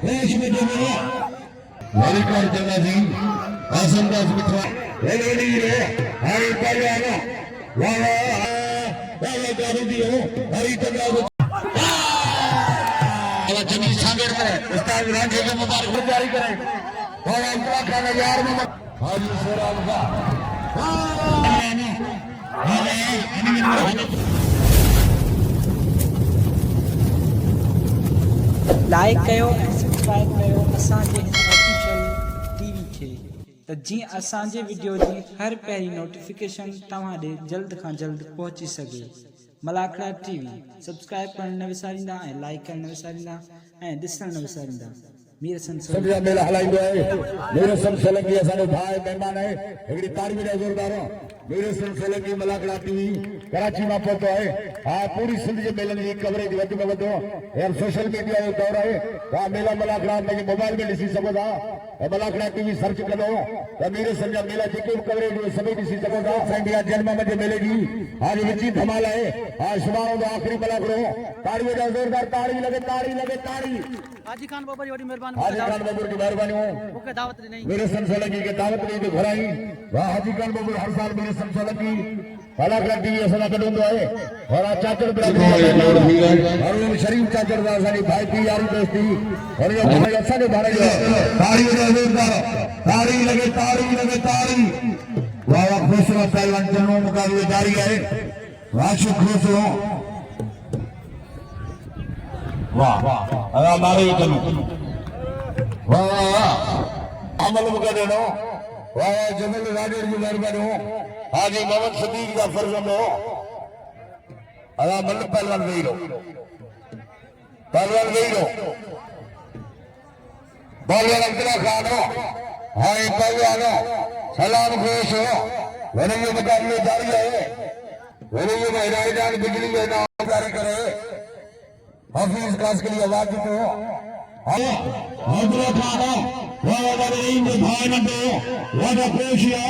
देश में जो है ललिकार जगह जी आसन दास मित्रा रेडी रे हरी परिवार वाह वाह गाड़ी दियो हरी तगड़ा जमीन सागर में उस्ताद रांझे के मुबारक जारी करें और अंतरा खाना यार में हाजी सोराब का लाइक कयो सब्सक्राइब कयो असांजे ऑफिशियल टीवी खे त जीअं असांजे वीडियो जी हर पहिरीं नोटिफिकेशन तव्हां ॾे जल्द खां जल्द पहुची सघे। मलाखड़ा टीवी सब्सक्राइब करण न विसारींदा ऐं लाइक करण न विसारींदा ऐं ॾिसण न विसारींदा। मीर संजा मेला हलाइंदो है मेरे सन सोलंकी असांजो भाई मेहमान है हिकिड़ी तारीफ़ ॾे ज़ोरदार मेरे सन सोलंकी मलाखड़ा टीवी कराची में पहुतो है हाँ पूरी सिंध के मेलन की कवरेज वध में वधो यार सोशल मीडिया जो दौर है वहाँ मेला मलाखड़ा में मोबाइल में ॾिसी सघो था मलाखड़ा टीवी सर्च करो त मेरे संजा मेला जेके भी कवरेज हुए सभी ॾिसी सघो था इंडिया जन्म जे मेले की आज विची धमाल है आज शुभारंभ आखिरी मलाखड़ो ताड़ी जा जोरदार ताड़ी लगे ताड़ी हाजी खान बाबा जी बड़ी मेहरबानी हाजी खान बाबू की मेहरबानी हो ओके दावत नहीं मेरे संसोलंकी के दावत नहीं तो घराई वाह हाजी खान बाबू हर साल मेरे संसोलंकी मलाखड़ा टीवी असना कढंदो है और चाचड़ और शरीफ चाचड़ दा असानी भाई की यारी दोस्ती और ये भाई असाने भाई ताड़ी लगे ताड़ी वाह वाह खुश हो पहलवान जन्म मुकाबले जारी है राशि खुश हो वाह वाह मारे चलो वाह अमल मुकदनो वाह जमल राडेर की मेहरबानी हो हाजी मोहम्मद सदीक का फर्जंद हो अदा मल पहलवान वेही लो पहलवान अब्दुल्ला खान हो हाय पहलवान सलाम खुश हो वरी ये मुकाबले जारी है वरी ये हिदायत बिजली में नाम जारी करे हाफिज खास के लिए आवाज देते हो अब्दुल्ला खान भाई न दो वादा पेशिया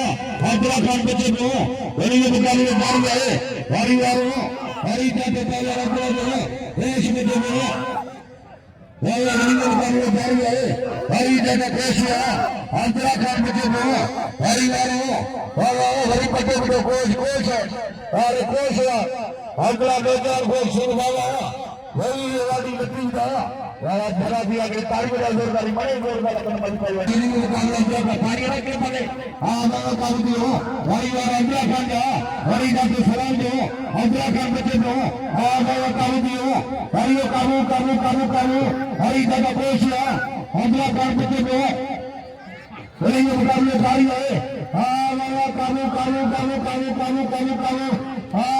अब्दुल्ला खान बच्चे दो वरी ये मुकाबले जारी है वारी वारो हरी जाते पहले अब्दुल्ला जो है देश में जो है वाला वरी ये मुकाबले जारी है हरी जाते पेशिया अब्दुल्ला खान बच्चे दो हरी वारो वाला हरी बच्चे दो कोच अरे कोच अब्दुल्ला बेचार कोच शुरू बाबा वही वाली बच्ची दा यार जरा भी आगे ताड़ी बजा जोरदारी बड़े जोरदार अपन बन पाई टीवी में मुकाबला का ताड़ी रख के पड़े हां मैं काम दियो वही वाला अब्दुल्ला खान जा वही जाके सलाम दो अब्दुल्ला खान बच्चे दो हां मैं काम दियो हरियो काबू हरी जगह पेशिया अब्दुल्ला खान बच्चे दो वही मुकाबले जारी है हां मैं काबू हां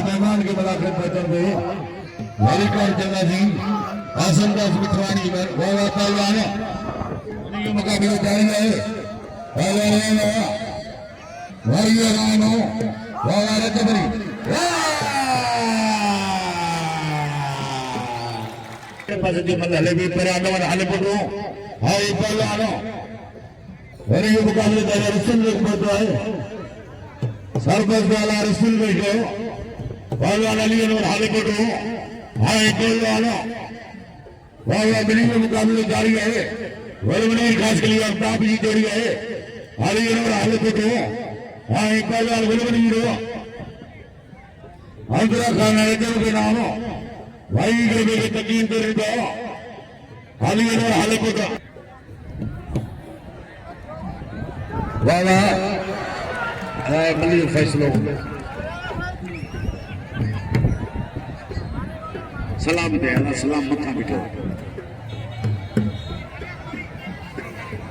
मेहमान के मुलाकात पहुंचे ललिकार जगह जी आसन दास मित्रवाणी पहलवान मुकाबले जारी है हले भी हले पटो हाय पहलवान वरी ये मुकाबले जारी रसूल पहुंचो है सरपंच वाला रसूल बैठो पहलवान अली हाले पटो हाय पहलवान वाह मिली में मुकाबले जारी है वरी खास के लिए अफ्ताब जी जोड़ी है अली हाले पटो हाय पहलवान वरी हीरो अब्दुल्ला खान के नाम भाई के तकीन कर दो हाली हाले पटो वाला मलिक फैसलो सलाम दे अल्लाह सलाम मथा बिठो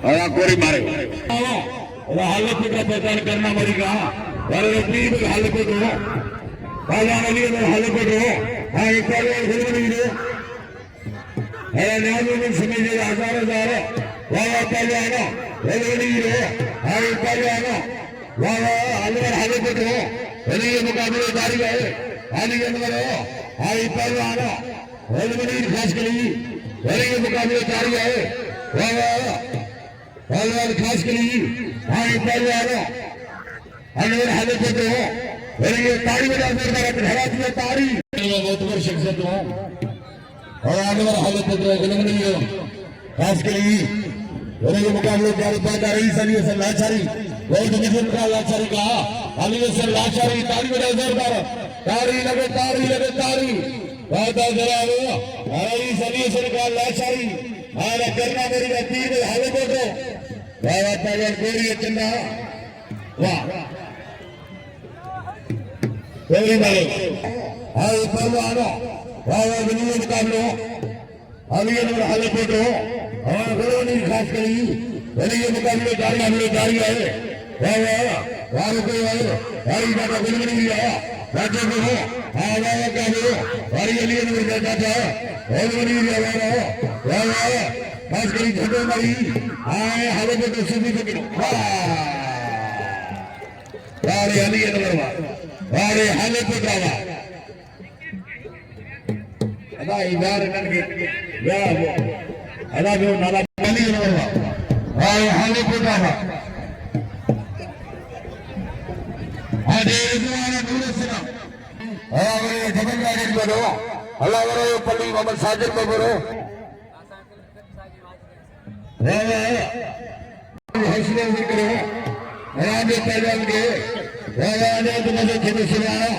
आया कोरी मारे हाले पटो पहचान करना मरीगा वाले तीन हाले पटो पहलवान अली हाले पटो हाँ एक पहलवान न्याय समझे हजार वाह पहलवान पहलवान वाह अलवर हाले पटो मुकाबले जारी है आली जनवर आई पहलवान होलमनीर खास कली वही मुकाबले जारी है पहलवान खास कली आई पहलवान अनवर हालत तो वही ताड़ी बजा जोरदार हरा दिया ताड़ी बहुत बड़ी शख्सियत हो और अनवर हालत तो होलमनीर खास कली वही मुकाबले जारी बात आ रही सभी से लाचारी बहुत निकल का लाचारी कहा अली से लाचारी ताड़ी बजा जोरदार ताड़ी लगे ताड़ी वादा जरा वो अरे सभी सरकार लाचारी आला करना मेरी तीर हालत को वाह पहलवान गोरी चंदा वाह गोरी मारो हाय पहलवान वाह दुनिया मुकाबलो अली नंबर हालत को और गोरी खास करी वही मुकाबले जारी है वाह वाह कोई हरी बाबा गुलमनी आया राज्य को हो आवाज़ का हो हरी अली नंबर जाता था गुलमनी आया वाह खास करी झंडे मारी आए हवा को तो सीधी पकड़ो वाह अली नंबर वाह हाले को जावा अदा इबार ननगे या वो अदा जो नाला अली नंबर वाह हाले को जावा अरे दुआना दूर से ना अरे जबल गाड़ी बोलो अल्लाह करो पल्ली मोहम्मद साजिद को बोलो हौसला से करो राजे पहलवान के राजे तुम्हारे खेत से आया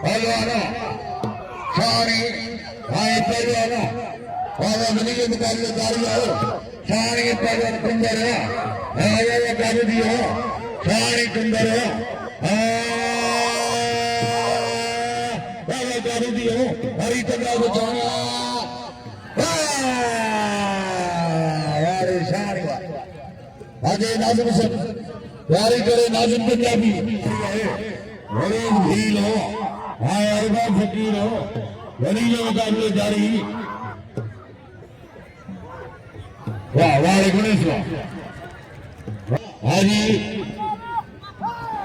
पहलवान सारे आए पहलवान और अगली के मुकाबले जारी है सारे पहलवान कुंदर आया कर दियो सारे कुंदर कर दियो हरी तंगा को जाना यारे सारे अजय नाज़िम से यारी करे नाज़िम पंजाबी बड़े भील हो हाय अरबा फकीर हो वली जो मुकाबले जारी वाह वाह गणेश हाजी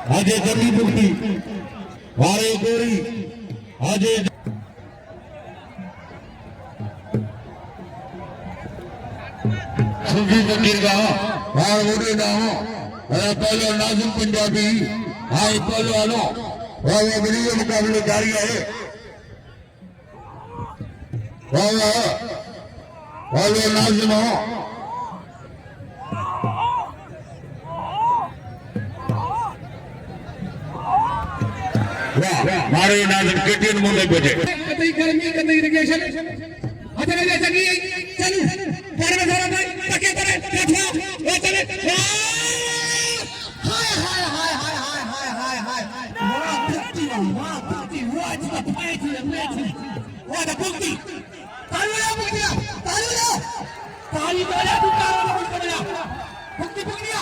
आजे जल्दी मुक्ति वारे गोरी आजे सुखी फकीर का वार वोटे ना हो पहले नाज़िम पंजाबी हाय पहलवानों वाह वीडियो मुकाबले जारी है वाह नाज़िम हो मारे नाज़िम केटीएन मुंडे बजे कतई गर्मी कतई इरिगेशन हथरे ले सकी चलो पर में सारा भाई तके करे बैठा वो चले हाय हाय हाय हाय हाय हाय हाय हाय वाह भक्ति वाह जी का फाइट है मैच वाह द भक्ति ताली बजा तू ताली भक्ति पकड़िया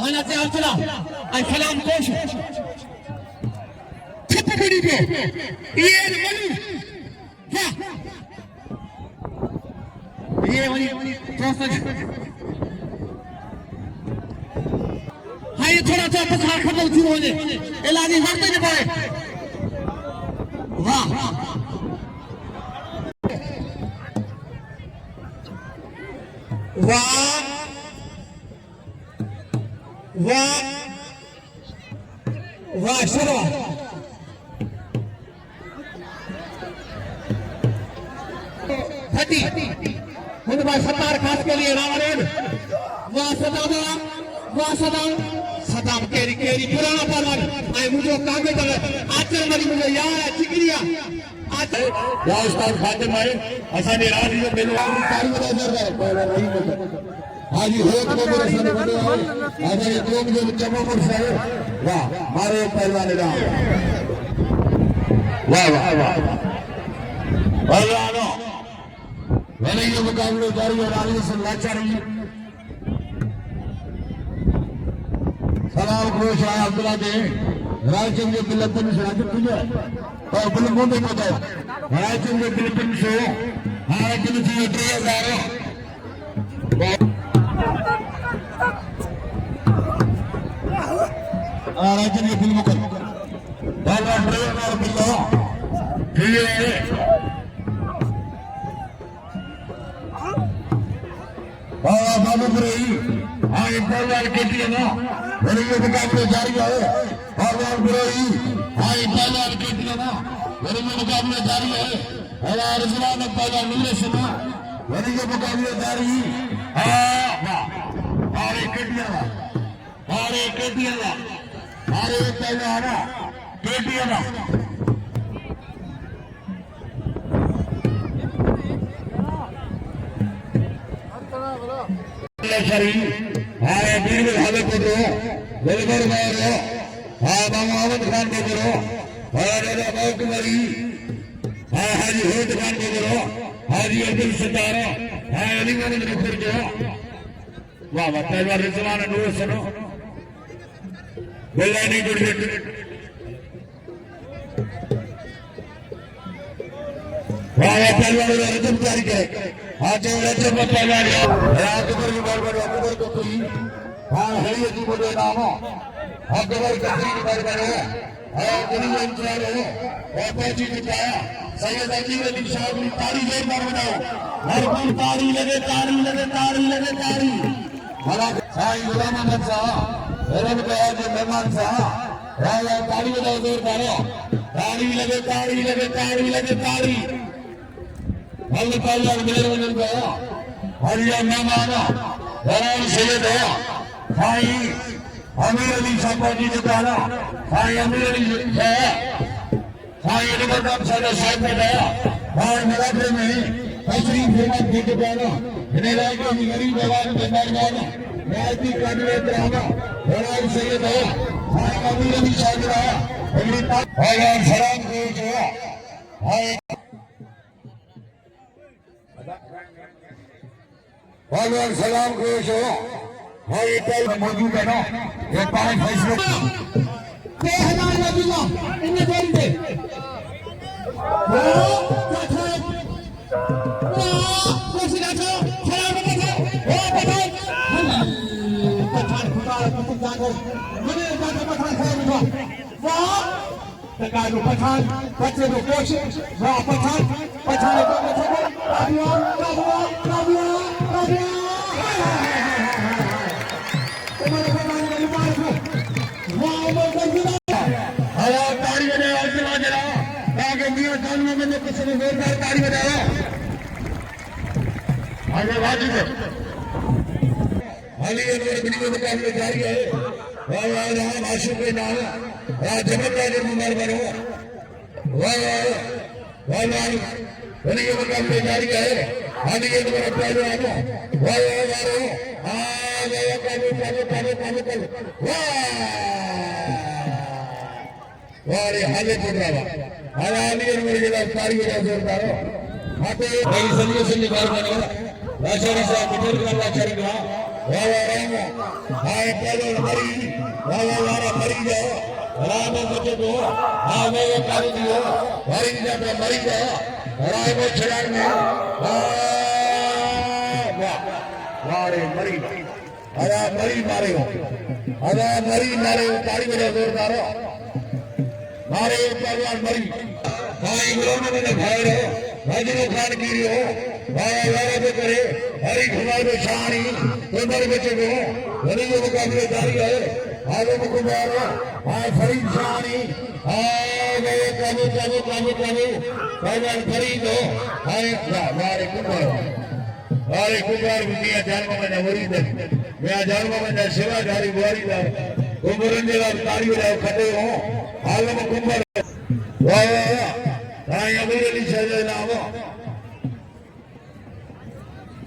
आना से चला आई सलाम कोश छपकड़ी पे ये मनु ये वाली प्रोसेस हाय थोड़ा सा पसार खत्म शुरू होने इलाजी हटते नहीं पाए वाह वाह वाह वाह चलो फटी मुझे भाई सत्तार खास के लिए रावण वाह सदाम केरी पुराना परवान आई मुझे कागज आचर मरी मुझे यार चिकरिया या उस्ताद फातिमा असा ने राज जो मेनू तारी बजा जोरदार पहला नहीं बोलता हाजी होत को मेरे साथ बने हो अबे तुम जो जमा पर से वाह मारे पहलवान राम वाह पहलवानों मैंने ये मुकाबले जारी है रानी से लाचारी सलाम को शाह अब्दुल्ला दे रायचंद के बिलपन से राज तुझे और बुलबुल में बताओ रायचंद के बिलपन से हां किन से 3000 राज्य के फिल्मों को बाबा ड्राइवर और बिल्लो ये बाबा बाबूपुरी हाँ इब्बाल के लिए ना मेरे ये मुकाबले जारी है बाबूपुरी हाँ इब्बाल के लिए ना मेरे ये मुकाबले जारी है और रिजवान इब्बाल नीले सुना मेरे ये मुकाबले जारी हाँ अरे केटिया अरे पहले आना केटिया ना शरी हाँ बीर भावे को दो बिल्कुल मारो हाँ बाबा अहमद खान को करो और बहुत कुमारी हाँ हाजी होत खान को करो हाजी अब्दुल सतारा हाँ अली मोहम्मद नफर को वाह वाह पहलवान रिजवान नूर सुनो बिल्लानी गुड़ी वाह वाह पहलवान रजब जारी करे हाँ जो रजब पहलवान अकबर की बार बार अकबर को कोई हाँ हरी जी बोले नाम अकबर का की बार बार हाँ दुनिया इंतजार हो और पहुंची दिखाया सैयद अली अली शाह की तारी जोर मार बनाओ हर कोई तारी लगे तारी लगे तारी लगे तारी भला साईं गुलाम अहमद साहब रब का जो मेहमान साहब राजा तारी बजाओ जोर मारो तारी लगे तारी लगे तारी लगे तारी अल्लाह ताला मेहरबान करो हरिया मेहमान राम सैयद है साईं अमीर अली साहब जी दुकाना साईं अमीर अली है साईं निगम साहब बताया और मराठे में तशरीफ हिम्मत की दुकाना इन्हें लाइक की गरीब आवाज में मारवाना राजी काबिले ड्रामा राम सैयद है साईं अमीर अली साहब रहा अगली और सलाम को जो भगवान सलाम को जो हाँ ये कल मौजूद है ना ये 5 फैसले 3000 लगेगा इन्हें देरी दे पठान बच्चे को कोशिश पठान पठान ताड़ी बजाओ जरा जरा ताकि मियां जानवर में कुछ जोरदार ताड़ी बजाओ आगे बाजी को हाली और वीडियो मुकाबले जारी है वाह वाह राम आशिक के नाम जबरदस्त निर्माण बनो वाह वाह वाह वीडियो मुकाबले जारी है हाली और पहले आओ वाह वाह वाह हाँ वाह काबू काबू काबू काबू काबू वाह वाह हाले पुरावा हाली और मेरे तारी बजा जोरदार हाथे कई सलियों से निकाल बनो लाचारी साहब बिठल का लाचारी का वाह वाह राम हाय पहले मरी वाह वाह वाह मरी जाओ राम बच्चे को हाँ मैं ये कारी दियो मरी जाता मरी जाओ राम को छड़ान में वाह वाह रे मरी अरे मरी मारे हो अरे मरी मारे हो ताड़ी बजा जोरदार मारे पहलवान मरी हाँ इंग्लों में भाई रहो राजू खान की हो वाया वाया पे करे हरी घुमाई में शानी तुम्हारे बच्चे को हरी जो मुकाबले जारी है आगे मुकुमार हाँ फरीद शानी हाँ गए काबू काबू काबू काबू पहलवान फरीद हो हाँ मारे कुमार दुनिया जानवा में वरी दे मैं जानवा में सेवाधारी बुआरी दा उमरन जे तारी बजाओ खड़े हो हाल में कुमार वाह वाह साईं अमीर अली शाह नाम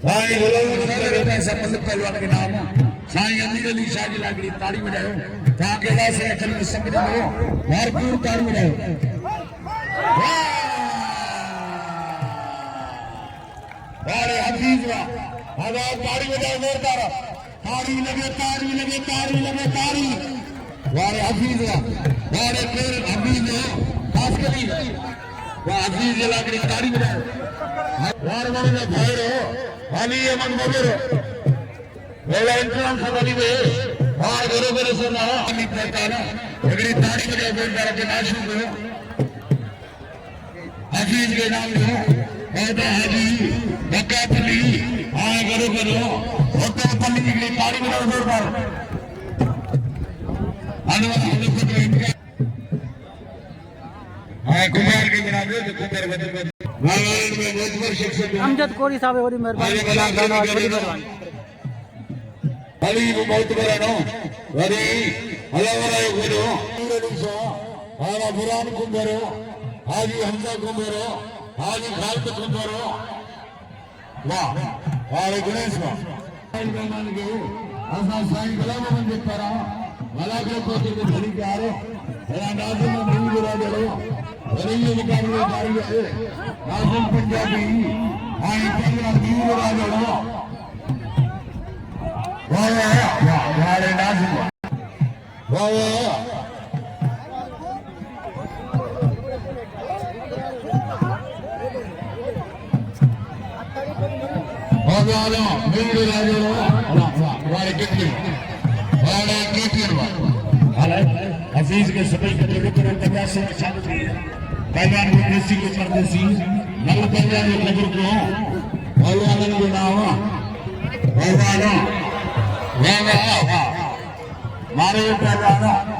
साईं गुलाम अहमद संबंध पहलवान के नाम साईं अमीर अली शाह जी लागड़ी ताड़ी बजाओ ताकि वासे अचल में समझ में भरपूर ताड़ी बजाओ अरे हफीज वाह आवाज ताड़ी बजाओ जोरदार ताड़ी लगे ताड़ी लगे ताड़ी लगे ताड़ी वारे हफीज वाह वारे फिर हफीज खास करी वाह हफीज लागड़ी ताड़ी बजाओ वार वार में भाई रहो हाली ये मन बगरो वेला इंतजाम सवाली में और बरोबर सुना नहीं पड़ता ना अगली ताड़ी में जोरदार के नाशु को हफीज के नाम लो ऐदा हाजी बकातली हाँ बरोबर होता पल्ली की ताड़ी में जोरदार हाँ कुमार के जनाब जो कुमार बदल में बहुत वर्ष अमजद कोरी साहब बड़ी मेहरबानी बड़ी मेहरबानी Ali बहुत बड़ा नो वरी हलावरा गुरु नुसा हारा बुरान कुंबरो हाजी हमजा कुंबरो हाजी खालिद कुंबरो वाह वाले गणेश वाह मेहमान के आसा साईं गुलाम मंदिर परा वाला के कोते के धड़ी के आरे मेरा नाज़िम में गुरा दे वरी ये निकालने जारी है नाज़िम पंजाबी आई पंजाब वीर राजा वाह वाले नाज़िम वाह वाले वीर राजा वाले कितने हफीज के सभी पचास से शादी पहलवान को देसी के परदेसी नल पहलवान के नगर को पहलवान के नाम पहलवान वाह वाह मारे पहलवान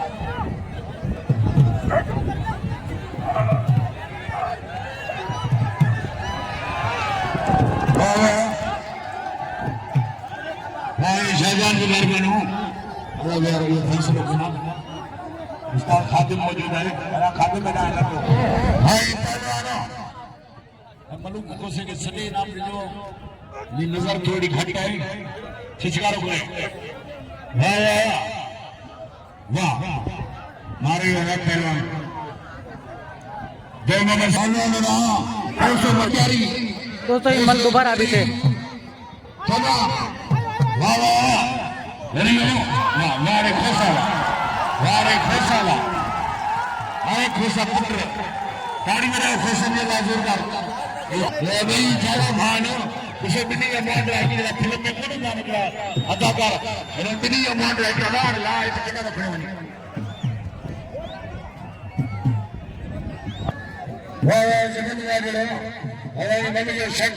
शाहजहान के घर बनू अलग ये फैसले बना उसका खादिम मौजूद है मेरा खादिम बना है हाय पहलवानों मलूक को से के सने नाम जो ये नजर थोड़ी घट है खिचकारो को वाह वाह मारे वाला पहलवान दो नंबर पहलवान ना ऐसे मचारी दोस्तों ये मन दोबारा भी थे चला वाह वाह नहीं हो ना मारे खोसाला अरे खोसा पुत्र ताड़ी में खोसा ने जोरदार ये भी चलो भानो उसे बिनी अमाउंट है कि फिल्म में कौन नाम का अदाकार और बिनी अमाउंट है कि लाड़ ला इस कितना रखने वाली वाह जगन वाले अरे मैंने ये शक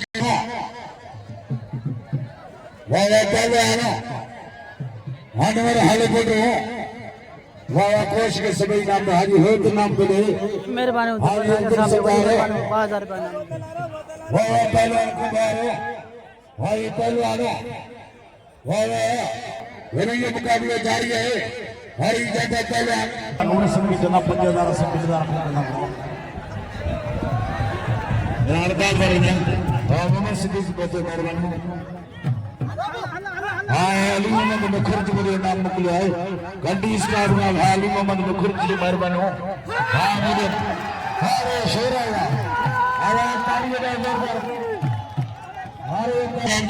वाह चलो आना हानवर हाले बोल वाह कोश के सभी नाम हाजी हो तो नाम बोले मेहरबानी साहब 5000 रुपए नाम वाह पहलवान कुमार भाई पहलवान वाह ये मुकाबला जारी है हरी जगह पहलवान उन्होंने सभी जना 50,000 से 50,000 नारदा करेंगे और उन्होंने सीधी सी बातें मेहरबानी अली मोहम्मद मुखर्ज मुझे नाम मोकलियो है गड्डी स्टार में अली मोहम्मद मुखर्ज जी मेहरबानी हो हां मुझे अरे शेरा आवाज ताड़ी दे जोरदार अरे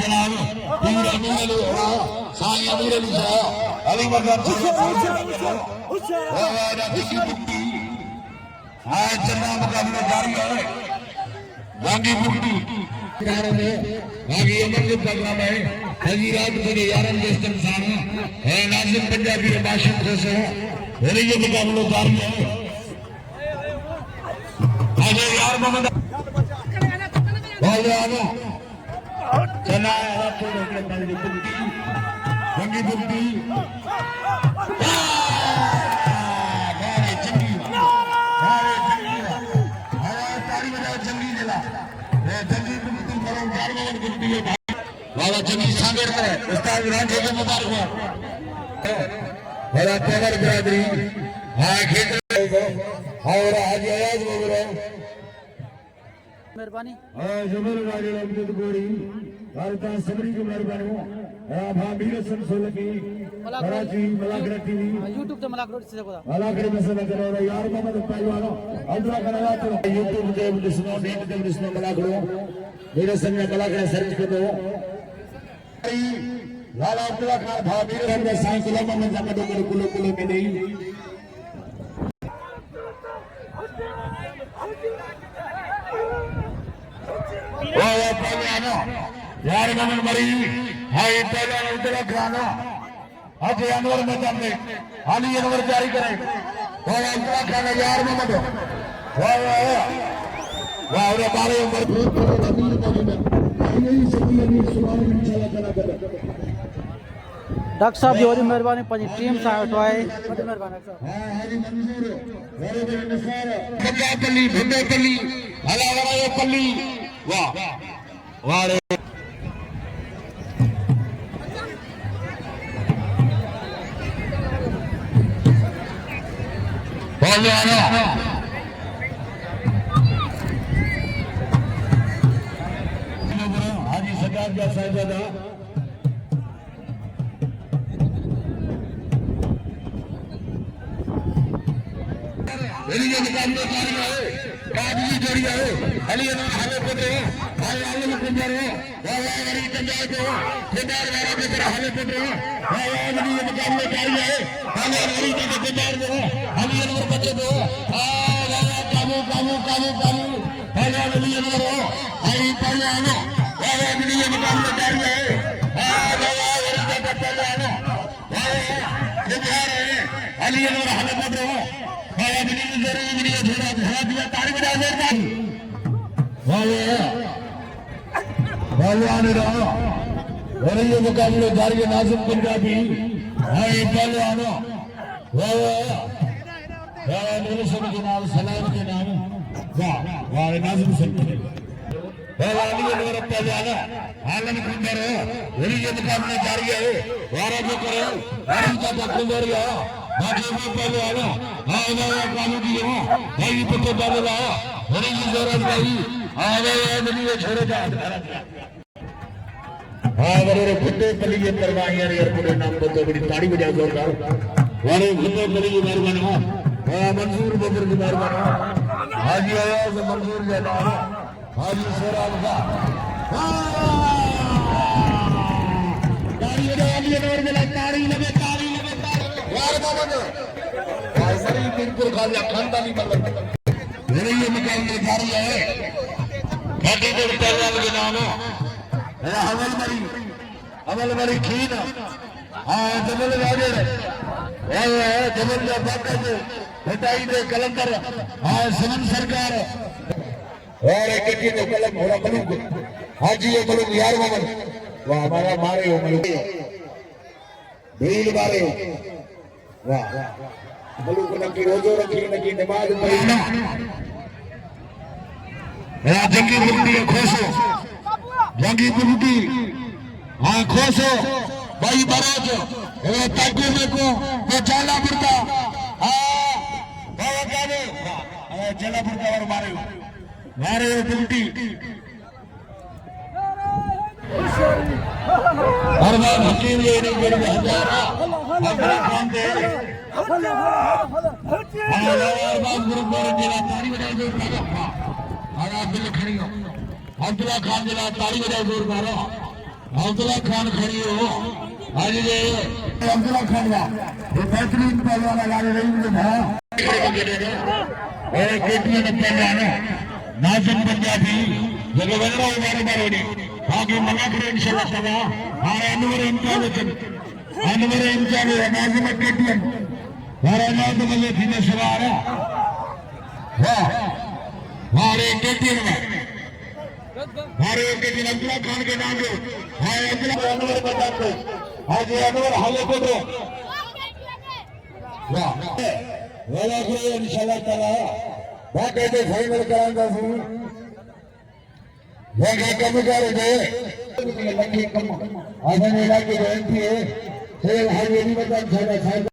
जनाब पीर अमीर साईं अमीर अली साहब अली मगन हां चन्ना मुकाबला जारी है गांधी मुक्ति में आगे अमर प्रोग्राम है हजीरात बड़े यारन दोस्तन सामने है नाज़िम पंजाबी बाशिक से मेरे ये मुकाबला जारी है आगे यार मोहम्मद बोले आना चला है थोड़े के बंदी बुद्धि मारे जंगी तारी बजा जंगी दिला जंगी बुद्धि करो गारवन बुद्धि बाबा जंगी सांगेर है उस्ताद रांझे के मुबारक हो बड़ा तेवर बिरादरी हां खेत और आज आवाज बोल रहा हूं मेहरबानी हां जबर राजे अमजद गोरी भारता सबरी की मेहरबानी हो भाभीर संसोल की कराची मलाकरा टीवी YouTube पे मलाक रोड से देखो मलाकरे में सब करो यार मोहम्मद पहलवानो अल्लाह करा तो YouTube पे लिसनो नेट पे लिसनो मलाकरो मेरे संग मलाकरा सर्च कर दो लाला अब्दुल्ला खान भाभीर हमने साईं गुलाम मोहम्मद जमदो कुलो कुलो में नहीं वाह पहलवानो यार गमन मरी हाय पहलवान अब्दुल्ला खान आज अनवर मैदान में हाली अनवर जारी करे और अब्दुल्ला खान यार मोहम्मद वाह वाह वाह और हमारे उम्र अमीर का यही सभी अमीर सुभान इंशाल्लाह करा कर डॉक्टर साहब जी वरी मेहरबानी पंहिंजी टीम सां वेठो आहे वॾी महिरबानी डॉक्टर साहब हां हाली मंजूर वरे वरे निसार बंगापल्ली भिंडेपल्ली हलावरायो पल्ली वाह वाह रे बोलो हाजी सरकार का साहिबजादा ये मुकाबले जारी है कागजी जोड़ी है अली हाले पड़े हाले हाले पंजार है वाह गरी पंजार को पंजार वाला के तरह हाले पड़े वाह गरी ये मुकाबले जारी है हाले गरी के पंजार है अली और बच्चे दो काबू काबू काबू काबू हाले अली और आई परियानो वाह गरी ये मुकाबले जारी है वाह गरी के पंजार वाह ये बिहार है अली और हाले पड़े मुकाबले जारी नाजिम पंजाबी पहलवानो के नाम सलाम के नाम वाह नाजिम पहलवानो आलम कुंदर ये मुकाबले जारी है वारा जो करे बाकी वो पहलवानो कानू की हो भाई पत्ते डाले ला होने की जरूरत नहीं नहीं छोड़े जा बड़े फुटे पली के परवाही यार पूरे नाम बंदो बड़ी ताड़ी बजा जोरदार वाले फुटे पली की मेहरबानी हो मंसूर बकर की मेहरबानी हाजी आया से मंसूर जाता हो हाजी शेराब का ताड़ी बजा मिला ताड़ी लगे यार मोहम्मद सरी बिल्कुल खाली खानदानी मतलब मेरे ये मुकाबले जारी है घाटी के पहलवान के नाम है अमल मरी खीन जबल राजेर जबल जा बाकर हटाई दे कलंदर समन सरकार और एक की तो कलम होरा मलूक हाजी ये मलूक यार मोहम्मद वाह हमारा मारे हो मलूक भीड़ मारे वाह मलूक नकी रोजो रखी नकी नमाज पढ़ना जंगी बुल्टी खोसो जंगी बुल्टी हाँ खोसो भाई बराज ताकू में को वो जाला बुर्दा हाँ बाबा काने जाला बुर्दा और मारे बुल्टी हर बार हकीम ये नहीं गिर हजारा हमारा काम दे तारी बजाए जोर मारो अब्दुल्ला खड़ी हो अब्दुल्ला खान जिला तारी बजाए जोर मारो अब्दुल्ला खान खड़ी हो आज ये अब्दुल्ला खान का ये बेहतरीन पहलवान हमारे रही मुझे पहलवान नाजिम पंजाबी जगह बन रहा हमारे बारे आगे मना करें इंशाल्लाह ताला हमारे अनवर इंसान नाजिम केटीएम हमारे मजे थी में सवार हमारे केटीएम में हमारे केटीएम अब्दुल्ला खान के नाम पे हमारे अब्दुल्ला अनवर बता को आज अनवर हाले को दो वाला करें इंशाल्लाह ताला बाकी तो फाइनल कराएंगे वो कम कर दे लगे कम आधे इलाके में थी सेल हाईवे नहीं बता छाड़ा छाड़ा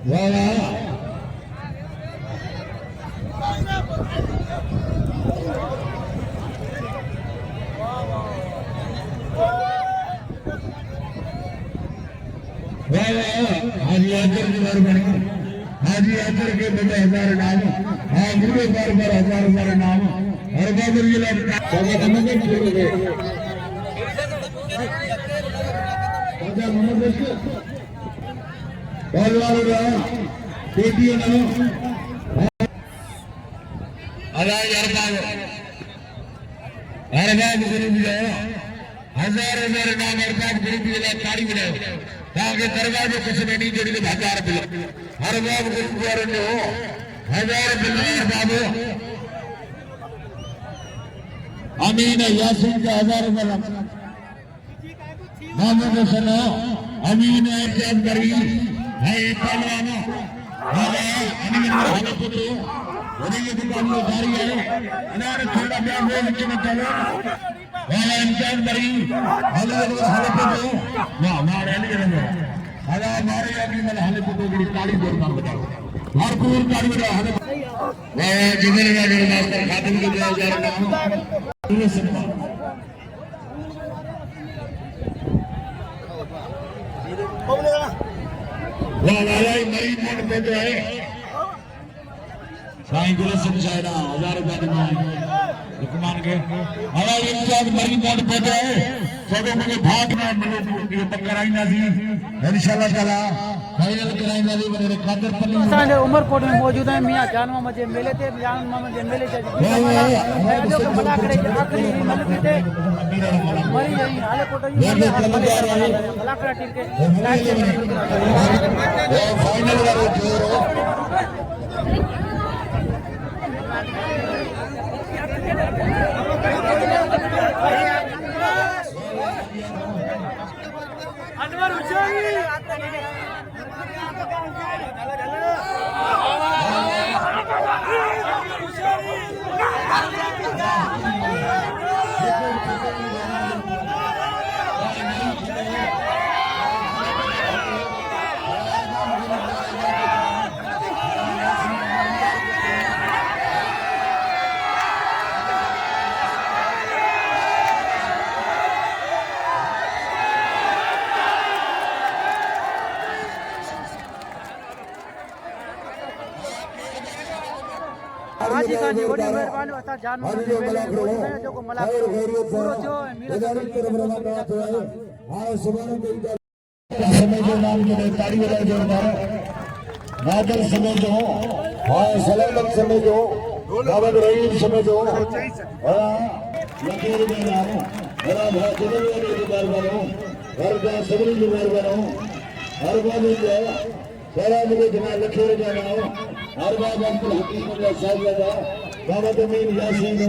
वाला हाजी आकर की मेहरबानी हाजी आकर के बड़े हजार नाम हाँ मुझे बार बार हजार नाम और बाबर ये लगता है मोहम्मद हजार नाम अर्थात गुरु जी ताड़ी बनाओ ताकि दरवाजे कुछ नहीं जोड़ी तो हजार बिल हर बाब गुरुद्वारे जो हजार बिल बाबू अमीन यासीन का हजार मोहम्मद हसन अमीन एजाज करी है पहलवान अमीन हालत तो वही दुकान में जारी है इन्होंने थोड़ा ब्याह हो लेकिन चलो वहाँ एजाज करी हालत तो वाह वाह रैली रंगे हरा मारे अभी मैंने हालत तो बड़ी ताली जोरदार बजाओ भरपूर ताली बजाओ हालत वाह जिंदगी में मास्टर खातिम के जाओ जा रहा हूँ वालाई मरी मोट पे तो है साईं गुरु समझाया हजार रुपया हुक्मान के हवाई इंचार्ज मरी मोट पे तो है तो मुझे भाग में मिले कराई ना थी इंशाल्लाह ताला फाइनल कराई ना थी मेरे खातर पल्ली असांजे उमरकोट में मौजूद है मियां जानवा जे मेले ते जानवा जे मेले जे जो के बड़ा करे आखिरी मलक ते मरी जाई हाले कोट बड़ा करे टीम के फाइनल वाले जोरो अनवर हुसैन हाजी का जी वडी मेहरबानी असा जानवा जे मेले जो को मला पूरो जो मीरा समय जो नाम के ताड़ी वाला जोरदार नादर समय जो हां सलामत समय जो दावत रहीम समय जो हां लकीर में नाम बड़ा बहुत जरूरी है दरबार वालों घर का सबरी दरबार वालों हर बार जो सारा मुझे जमा लखीर जाना हर बार अब्दुल हकीम साहब का दावत में यासीन